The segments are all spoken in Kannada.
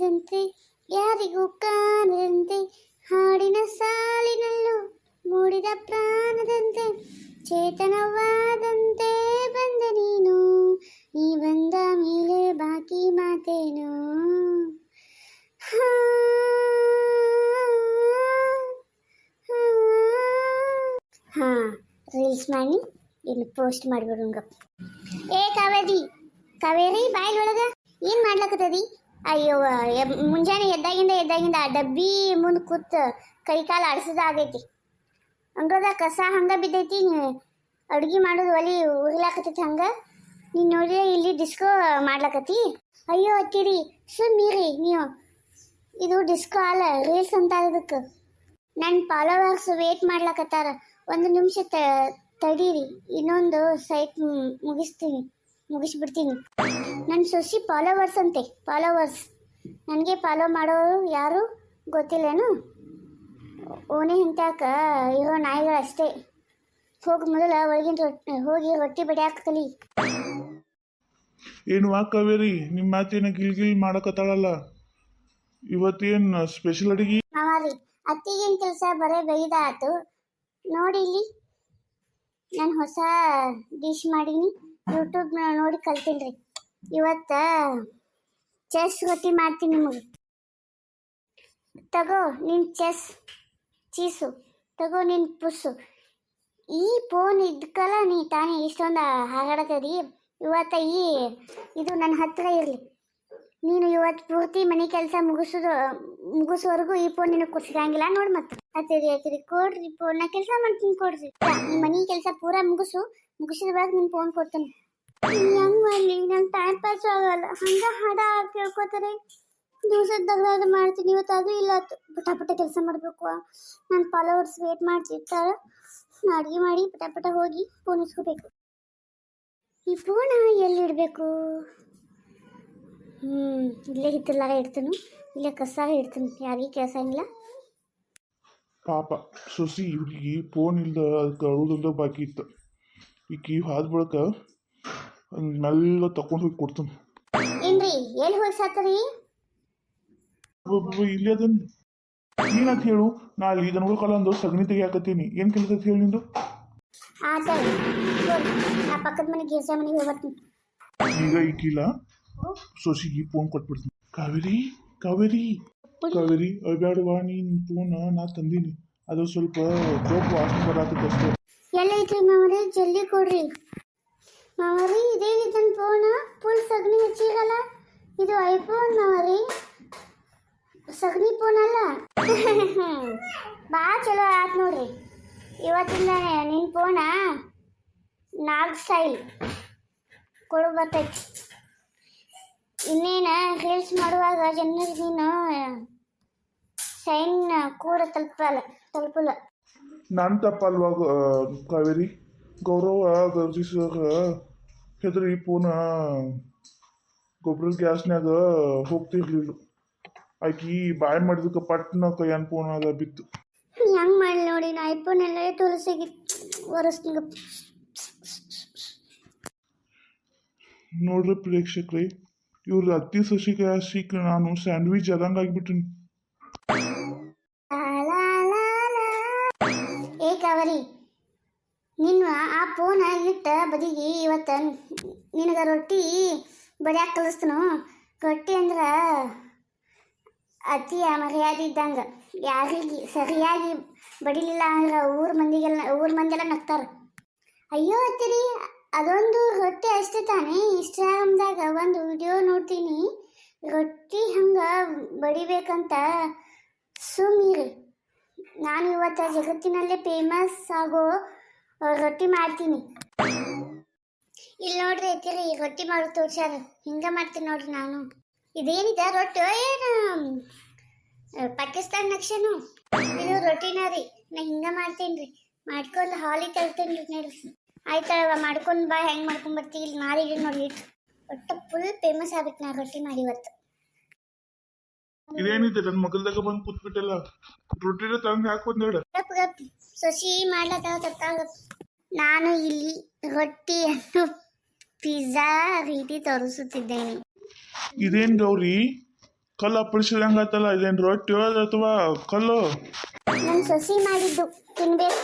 ಕಾಣದಂತೆ ಯಾರಿಗೂ ಕಾಣದಂತೆ ಹಾಡಿನ ಸಾಲಿನಲ್ಲೂ ಮೂಡಿದ ಪ್ರಾಣದಂತೆ ಚೇತನವಾದಂತೆ ಬಂದ ನೀನು ನೀ ಬಂದ ಮೇಲೆ ಬಾಕಿ ಮಾತೇನು ಹಾ ರೀಲ್ಸ್ ಮಾಡಿ ಇಲ್ಲಿ ಪೋಸ್ಟ್ ಮಾಡಿಬಿಡುಂಗ. ಏ ಕಾವೇರಿ ಬಾಯಿಲ್ ಒಳಗ ಏನ್ ಮಾಡ್ಲಕತ್ತದಿ? ಅಯ್ಯೋ ಮುಂಜಾನೆ ಎದ್ದಾಗಿಂದ ಆ ಡಬ್ಬಿ ಮುಂದೆ ಕೂತ್ ಕೈ ಕಾಲು ಆಡಿಸೋದಾಗೈತಿ. ಹಂಗದ ಕಸ ಹಂಗ ಬಿದ್ದೈತಿ. ಅಡ್ಗೆ ಮಾಡೋದು ಒಲಿ ಉರಿಲಾಕತ್ತೈತಿ. ಹಂಗ ನೀನು ನೋಡಿದ್ರೆ ಇಲ್ಲಿ ಡಿಸ್ಕೋ ಮಾಡ್ಲಕತ್ತಿ. ಅಯ್ಯೋ ಅತ್ತಿರಿ ಸುಮ್ಮೀರಿ ನೀವು. ಇದು ಡಿಸ್ಕೋ ಅಲ್ಲ, ರೀಲ್ಸ್ ಅಂತ ಇದಕ್ಕೆ. ನನ್ನ ಫಾಲೋವರ್ಸ್ ವೇಟ್ ಮಾಡ್ಲಕತ್ತಾರ. ಒಂದು ನಿಮಿಷ ತಡೀರಿ, ಇನ್ನೊಂದು ಸೈಟ್ ಮುಗಿಸ್ಬಿಡ್ತೀನಿ. ನನ್ನ ಸೊಸಿ ಫಾಲೋವರ್ಸ್ ಅಂತೆ, ಫಾಲೋವರ್ಸ್. ನನಗೆ ಫಾಲೋ ಮಾಡೋರು ಯಾರು ಗೊತ್ತಿಲ್ಲೇನು? ಓಣೆ ಹಿಂತಾಕ ಇರೋ ನಾಯಿಗಳು ಅಷ್ಟೇ. ಹೋಗಿ ಮೊದಲ ಒಳಗಿನ ಹೋಗಿ ರೊಟ್ಟಿ ಬಡಿಯಾಕ ಕಲಿ. ಏನು ಕಾವೇರಿ, ನಿಮ್ಮ ಮಾತೇನ ಗಿಲ್ ಮಾಡಕತ್ತಾಳಲ್ಲ, ಇವತ್ತೇನು ಸ್ಪೆಷಲ್ ಅಡಿಗೆ? ಮಾವಾರಿ ಅತ್ತಿಗೇನು ಕೆಲಸ, ಬರೇ ಬೈದ ಆತು. ನೋಡಿ ಇಲ್ಲಿ ನಾನು ಹೊಸ ಡಿಶ್ ಮಾಡೀನಿ, ಯೂಟ್ಯೂಬ್ ನೋಡಿ ಕಲ್ತೀನಿ. ಇವತ್ತು ಚೆಸ್ ರೊಟ್ಟಿ ಮಾಡ್ತೀನಿ ನಿಮಗೆ. ತಗೋ ನಿನ್ನ ಚೀಸು, ತಗೋ ನಿನ್ನ ಪುಸ್ಸು. ಈ ಫೋನ್ ಇದ್ಕಲ್ಲ ನೀ ತಾನೇ ಇಷ್ಟೊಂದು ಹಾಗಾಡತ್ತದಿ. ಇವತ್ತು ಇದು ನನ್ನ ಹತ್ತಿರ ಇರಲಿ. ನೀನು ಇವತ್ತು ಪೂರ್ತಿ ಮನೆ ಕೆಲಸ ಮುಗಿಸೋವರೆಗೂ ಈ ಫೋನ್ ನಿನಗೆ ಸಿಗಂಗಿಲ್ಲ. ನೋಡಿ ಮತ್ತೆ ಹತ್ತಿರಿ ಕೊಡ್ರಿ ಫೋನ್. ನಾ ಕೆಲಸ ಮಾಡ್ತೀನಿ, ಕೊಡ್ರಿ. ನಿಮ್ಮ ಮನೆ ಕೆಲಸ ಪೂರಾ ಮುಗಿಸಿದ ಬಳಿಕ ನಿನ್ನ ಫೋನ್ ಕೊಡ್ತೀನಿ. ಹೆಂಗೆ ಮಾಡಲಿ, ನಂಗೆ ಟೈಮ್ ಪಾಸ್ ಆಗಲ್ಲ. ಹಂಗೆ ಹಾಡ ಕೇಳ್ಕೊತಾರೆ. ದಿವಸದಾಗ ಮಾಡ್ತೀನಿ. ಇವತ್ತು ಅದು ಇಲ್ಲ, ಪಟ ಕೆಲಸ ಮಾಡಬೇಕು. ನನ್ನ ಫಾಲೋವರ್ಸ್ ವೇಟ್ ಮಾಡ್ತಿರ್ತಾರೆ. ಅಡುಗೆ ಮಾಡಿ ಪಟ ಹೋಗಿ ಫೋನ್ ಇಸ್ಕೋಬೇಕು. ಈ ಫೋನ್ ಎಲ್ಲಿಡಬೇಕು? ಇಲ್ಲೇ ಹಿತ್ತಲಾಗ ಇಡ್ತೀನಿ, ಇಲ್ಲೇ ಕಸಾಗ ಇಡ್ತೀನಿ. ಯಾರಿಗೆ ಕೆಲಸ ಇಲ್ಲ. ಪಾಪ ಸೊಸಿ ಇವ್ರಿಗೆ ಫೋನ್ ಇಲ್ದ ಅದಕ್ಕೆ ಅಳುವುದಿಲ್ಲ ಬಾಕಿ ಇತ್ತು. ಈಗ ಹಾದ ಬಳಿಕ ಮೆಲ್ಲ ತಕೊಂಡು ಹೋಗಿ ಕೊಡ್ತೀನಿ. ಏನ್ರಿ ಎಲ್ಲಿ ಹೋಗಿ ಸಾತ್ರಿ? ಇಲ್ಲೇ ಅದನ್ನ ಏನಂತ ಹೇಳು. ನಾ ಅಲ್ಲಿ ದನಗಳ ಕಾಲ ಅಂದು ಸಗಣಿ ತೆಗಿಯಾಕತ್ತೀನಿ. ಏನು ಕೆಲಸ ಅಂತ ಹೇಳಿ ನಿಂದು? ನಾ ಪಕ್ಕದ ಮನೆಗೆ ಗಿರ್ಜಾ ಮನೆಗೆ ಹೋಗಿ ಬರ್ತೀನಿ. ಈಗ ಈಗಿಲ್ಲ, ಸೊಸಿಗೆ ಫೋನ್ ಕೊಟ್ಬಿಡ್ತೀನಿ. ಕಾವೇರಿ ಅಬ್ಯಾಡವಾ, ನೀನು ಫೋನ್ ನಾ ತಂದೀನಿ. ಅದು ಸ್ವಲ್ಪ ಜೋಪ್ ವಾಸನೆ ಬರತ್ತಷ್ಟೇ. ಎಲ್ಲೈತ್ರಿ ಮಾವರಿ? ಜಲ್ದಿ ಕೊಡ್ರಿ ಮಾವರಿ. ಇದೇನಿತ್ತು ನನ್ನ ಫೋನ್? ಫುಲ್ ಸಗಣಿ ಹಚ್ಚಿರಲ್ಲ. ಇದು ಐಫೋನ್ ಮಾವರಿ, ಸಗಣಿ ಫೋನ್ ಅಲ್ಲ. ಭಾಳ ಚಲೋ ಆಯ್ತು ನೋಡ್ರಿ. ಇವತ್ತಿಂದ ನಿನ್ನ ಫೋನ ನಾಲ್ಕು ಸ್ಟೈಲ್ ಕೊಡು ಬರ್ತೈತಿ. ಇನ್ನೇನು ರೀಲ್ಸ್ ಮಾಡುವಾಗ ಜನರಿಗೆ ನೀನು ಸೈನ್ ಕೂಡ ತಲುಪಲ್ಲ. ನಾನು ತಪ್ಪಲ್ವಾ ಕಾವೇರಿ? ಗೌರವ ಗರ್ಜಿಸಾಗ ಹೆದರಿ ಫೋನ ಗೊಬ್ಬರದ ಗ್ಯಾಸ್ನಾಗ ಹೋಗ್ತಿರ್ಲಿಲ್ಲ. ಆಕಿ ಬಾಯ್ ಮಾಡಿದಕ್ಕೆ ಪಟ್ನ ಕೈಯನ್ ಫೋನ್ ಅದ ಬಿತ್ತು. ಹೆಂಗೆ ಮಾಡಿ ನೋಡಿ, ನಾ ಐಫೋನ್ ಎಲ್ಲ ತುಳಸಿಗೆ ಒರೆಸ್ತೀನಿ. ನೋಡ್ರಿ ಪ್ರೇಕ್ಷಕ್ರೆ, ಇವ್ರ ಅತ್ತಿ ಸಸಿಗೆ ನಾನು ಸ್ಯಾಂಡ್ವಿಚ್ ಅದಂಗೆ ಆಗಿಬಿಟ್ಟಿನಿ. ಏ ಕಾವರಿ, ನೀನು ಆ ಫೋನ್ ಇಟ್ಟ ಬದಿಗೆ ಇವತ್ತು ನಿನಗೆ ರೊಟ್ಟಿ ಬಡಿಯಾಕ ಕಲಿಸ್ತನು. ರೊಟ್ಟಿ ಅಂದ್ರೆ ಅತಿ ಮರ್ಯಾದೆ ಇದ್ದಂಗೆ. ಯಾರಿಗೆ ಸರಿಯಾಗಿ ಬಡಿಲಿಲ್ಲ ಅಂದ್ರೆ ಊರ ಮಂದಿಗೆಲ್ಲ ನಗ್ತಾರೆ. ಅಯ್ಯೋ ಅತ್ತಿರಿ, ಅದೊಂದು ರೊಟ್ಟಿ ಅಷ್ಟೇ ತಾನೇ. ಇನ್ಸ್ಟಾಗ್ರಾಮ್ದಾಗ ಒಂದು ವಿಡಿಯೋ ನೋಡ್ತೀನಿ, ರೊಟ್ಟಿ ಹಂಗೆ ಬಡಿಬೇಕಂತ. ಸುಮ್ಮೀರಿ, ನಾನು ಇವತ್ತು ಜಗತ್ತಿನಲ್ಲೇ ಫೇಮಸ್ ಆಗೋ ರೊಟ್ಟಿ ಮಾಡ್ತೀನಿ. ಇಲ್ಲಿ ನೋಡ್ರಿ ಅತ್ತಿರಿ, ರೊಟ್ಟಿ ಮಾಡೋದು ತೋರ್ಸ್ಯಾರ. ಹಿಂಗೆ ಮಾಡ್ತೀನಿ ನೋಡ್ರಿ ನಾನು. ಇದೇನಿದೆ ರೊಟ್ಟಿ? ಏನು ಪಾಕಿಸ್ತಾನ ನಕ್ಷೆನು? ಇದು ರೊಟ್ಟಿನ ರೀ. ನಾ ಹಿಂಗೆ ಮಾಡ್ತೀನಿ ರೀ. ಮಾಡ್ಕೊಂಡು ಹಾಲಿಗೆ ತರ್ತೀನಿ ರೀ. ನೋಡ್ರಿ ಆಯ್ತಳವ, ಮಾಡ್ಕೊಂಡು ಬಾ. ಹೆಂಗೆ ಮಾಡ್ಕೊಂಡು ಬರ್ತೀವಿ ಇಲ್ಲಿ ನಾರಿಗೆ ನೋಡಿ. ಒಟ್ಟು ಫುಲ್ ಫೇಮಸ್ ಆಗ್ಬೇಕು ನಾ ರೊಟ್ಟಿ ಮಾಡಿ ಇವತ್ತು. ಇದೇನಿದೆ ನನ್ನ ಮಗಲ್ದಾಗ ಬಂದು ಕೂತ್ಬಿಟ್ಟಲ್ಲ, ರೊಟ್ಟಿನ ತಂದು ಹಾಕೊಂಡ್ ಸೊಸಿ ಮಾಡ್ಲತ್ತಾಗ ನಾನು ಇಲ್ಲಿ ರೊಟ್ಟಿಯನ್ನು ಪಿಜ್ಜಾ ರೀತಿ ತೋರಿಸುತ್ತಿದ್ದೇನೆ. ಇದೇನ್ ಗೌರಿ ಕಲ್ಲು ಅಪ್ಪಳಿಸಿದಂಗಾತಲ್ಲ ಇದೇನು ರೊಟ್ಟಿ ಅಥವಾ ಕಲ್ಲು? ನನ್ನ ಸೊಸಿ ಮಾಡಿದ್ದು ತಿನ್ಬೇಕು.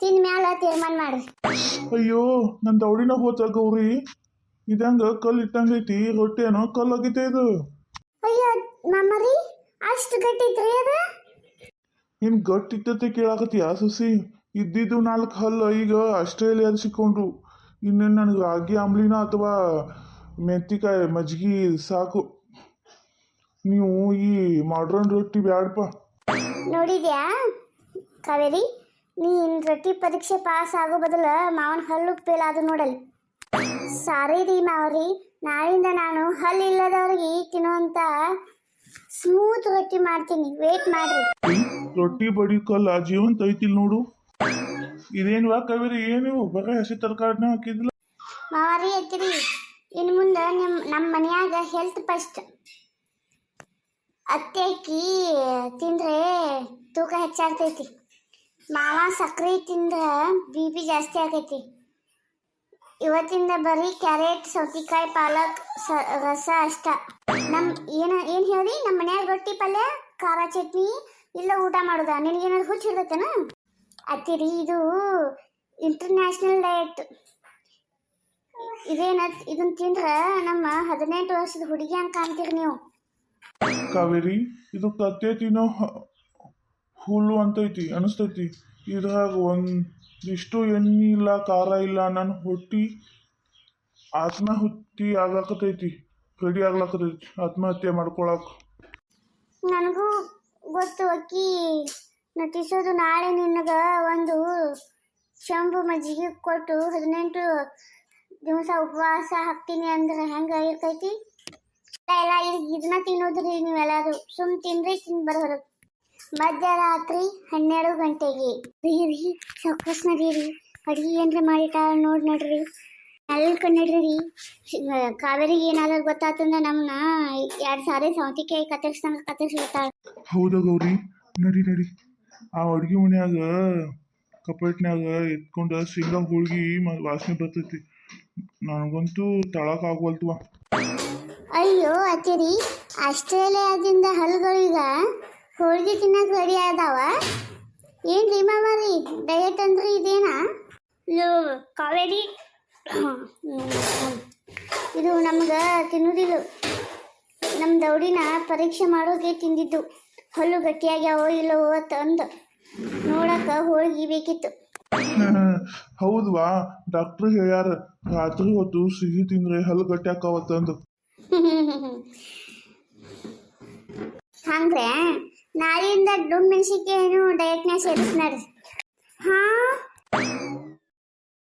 ತಿಂದ ಮ್ಯಾಲ ತೀರ್ಮಾನ ಮಾಡ್ರಿ. ಅಯ್ಯೋ ನನ್ನ ದೌಡಿನ ಹೋತ ಗೌರಿ, ಇದಂಗ ಕಲ್ಲು ಇಟ್ಟಂಗೈತಿ, ರೊಟ್ಟಿ ಏನೋ ಕಲ್ಲು ಆಗೈತೆ ಇದು. ಅಯ್ಯೋ ಮಾಮರಿ, ಅಷ್ಟು ಗಟ್ಟಿ ಐತ್ರಿ ಅದು? ಇನ್ನು ಗಟ್ಟಿತ್ತತೆ ಕೇಳಾಕತ್ತೀಯ ಸೊಸಿ? ಇದ್ದಿದ್ದು 4 ಹಲ್ಲು ಈಗ ಆಸ್ಟ್ರೇಲಿಯಾ ಸಿಕ್ಕೊಂಡ್ರು. ಇನ್ನೇನು ನನಗೆ ರಾಗಿ ಆಮ್ಲಿನ ಅಥವಾ ಮೆಂತಿಕಾಯಿ ಮಜ್ಜಿಗೆ ಸಾಕು. ನೀವು ಈ ಮಾಡ್ರನ್ ರೊಟ್ಟಿ ಬ್ಯಾಡಪ್ಪ. ನೋಡಿದ್ಯಾ ಕಾವೇರಿ, ನೀನ್ ರೊಟ್ಟಿ ಪರೀಕ್ಷೆ ಪಾಸ್ ಆಗೋ ಬದಲು ಮಾವನ ಹಲ್ಲು ಫೇಲ್ ಆದು ನೋಡಲಿ. ಸಾರಿ ರೀ ಮಾವರಿ, ನಾಳಿಂದ ನಾನು ಹಲ್ಲು ಇಲ್ಲದವ್ರಿಗೆ ತಿನ್ನುವಂತ ಸ್ಮೂತ್ ರೊಟ್ಟಿ ಮಾಡ್ತೀನಿ, ವೇಟ್ ಮಾಡ್ರಿ. ರೊಟ್ಟಿ ಬಡಿ ಕಲ್ಲ ಜೀವಂತ ಐತಿಲ್ ನೋಡು. ಇದೇನ್ವಾ ಕಾವೇರಿ, ಏನು ಬರೀ ಹಸಿ ತರಕಾರಿನ ಹಾಕಿದ್ಲ? ಮಾವರಿ ಐತಿರಿ, ಇನ್ನು ಮುಂದೆ ನಮ್ಮ ಮನ್ಯಾಗ ಹೆಲ್ತ್ ಫಸ್ಟ್. ಅತ್ತೆ ಅಕ್ಕಿ ತಿಂದ್ರೆ ತೂಕ ಹೆಚ್ಚಾಗ್ತೈತಿ. ಮಾವ ಸಕ್ರೆ ತಿಂದ್ರೆ BP ಜಾಸ್ತಿ ಆಗೈತಿ. ಇವತ್ತಿಂದ ಬರೀ ಕ್ಯಾರೆಟ್, ಸೌತೆಕಾಯಿ, ಪಾಲಕ್ ರಸ ಅಷ್ಟ. ಏನು ಹೇಳಿ, ನಮ್ಮ ಮನ್ಯಾಗ ರೊಟ್ಟಿ ಪಲ್ಯ ಖಾರ ಚಟ್ನಿ ಇಲ್ಲ ಊಟ ಮಾಡೋದ? ನಿನಗೇನಾದ್ರು ಹುಚ್ಚ ಹಿಡ್ದೈತೇನ? ಅತ್ತಿರಿ, ಇದು ಇಂಟರ್ನ್ಯಾಷನಲ್ ಡಯಟ್. ಇದನ್ನ ತಿಂದ್ರೆ ನಮ್ಮ 18 ವರ್ಷದ ಹುಡುಗಿ ಅಂತ ಕಾಣ್ತೀರಿ ನೀವು. ಕಾವೇರಿ, ಇದು ಕತ್ತೆ ತಿನ್ನೋ ಹುಲ್ಲು ಅಂತೈತಿ ಅನಿಸ್ತೈತಿ. ಇದ್ರಾಗ ಒಂದಿಷ್ಟು ಎಣ್ಣೆ ಇಲ್ಲ, ಖಾರ ಇಲ್ಲ. ನನ್ನ ಹೊಟ್ಟಿ ಆತ್ಮಹತ್ಯೆ ಆಗ್ಲಾಕತೈತಿ, ರೆಡಿ ಆಗ್ಲಾಕತೈತಿ ಆತ್ಮಹತ್ಯೆ ಮಾಡ್ಕೊಳಕ್. ನನಗೂ ಗೊತ್ತು ಅಕ್ಕಿ ನಟಿಸೋದು. ನಾಳೆ ನಿನಗೆ ಒಂದು ಶಂಭು ಮಜ್ಜಿಗೆ ಕೊಟ್ಟು 18 ದಿವಸ ಉಪವಾಸ ಹಾಕ್ತೀನಿ ಅಂದ್ರೆ ಹೆಂಗೆ ಇರ್ತೈತಿ? ಎಲ್ಲ ಇದನ್ನ ತಿನ್ನೋದ್ರಿ ನೀವೆಲ್ಲರೂ. ತಿನ್ರಿ, ಬರೋರು. ಮಧ್ಯರಾತ್ರಿ 12 ಗಂಟೆಗೆ ರೀ ಸೊಕ್ಕಸ್ ನಡೀರಿ, ಅಡುಗೆ ಏನ್ರ ಮಾಡಿಟ್ಟ ನಡ್ರಿ, ಎಲ್ಕ ನಡ್ರಿ. ಕಾವೇರಿಗೆ ಏನಾದ್ರು ಗೊತ್ತಾತಂದ್ರೆ ನಮ್ಮನ್ನ 2 ಸಾರಿ ಸೌತಿಕಾಯಿ ಕತ್ತರಿಸ್ಬಿಡ್ತಾಳ. ಹೌದಾ ಗೌರಿ, ನಡಿ ಆ ಅಡ್ಗೆ ಮನ್ಯಾಗ ಕಪಾಟ್ನ್ಯಾಗ ಎತ್ಕೊಂಡು ಶೇಂಗಾ ಹೋಳ್ಗಿ ವಾಸನೆ ಬರ್ತೈತಿ. ನನಗಂತೂ ತಳಕ್ ಆಗ್ವಲ್ತವ. ಅಯ್ಯೋ ಅತ್ತಿರಿ, ಆಸ್ಟ್ರೇಲಿಯಾದಿಂದ ಹಲ್ಗಳೀಗ ಹೋಳಿಗೆ ತಿನ್ನಕ್ಕೆ ರೆಡಿ ಆದಾವ ಏನ್ರಿ ಮಾಮಾರಿ? ಡಯಟ್ ಅಂದ್ರೆ ಇದೇನಾ? ಕಾವೇರಿ, ಇದು ನಮ್ಗೆ ತಿನ್ನೋದಿಲ್ಲ. ನಮ್ಮ ದೌಡಿನ ಪರೀಕ್ಷೆ ಮಾಡೋಕೆ ತಿಂದಿದ್ದು. ಹಲ್ಲು ಗಟ್ಟಿಯಾಗ್ಯಾವೋ ಇಲ್ಲವೋ ತಂದು ನೋಡಕ್ಕೆ ಹೋಳಿಗೆ ಬೇಕಿತ್ತು. ಹೌದ್ವಾ, ಡಾಕ್ಟ್ರು ಹೇಳ್ಯಾರ ರಾತ್ರಿ ಹೊತ್ತು ಸಿಹಿ ತಿಂದ್ರೆ ಹಲ್ಲು ಗಟ್ಟಿ ಆಕಾವತ್ತಂದು. ಹಂಗ್ರೆ ನಾಳೆಯಿಂದ ಡುಮ್ ಮೆಣಸಿನ್ಕಾಯಿನು ಡಯಟ್ನ್ಯಾಗ ಸೇರಿಸ್ನಾರಿ. ಹಾ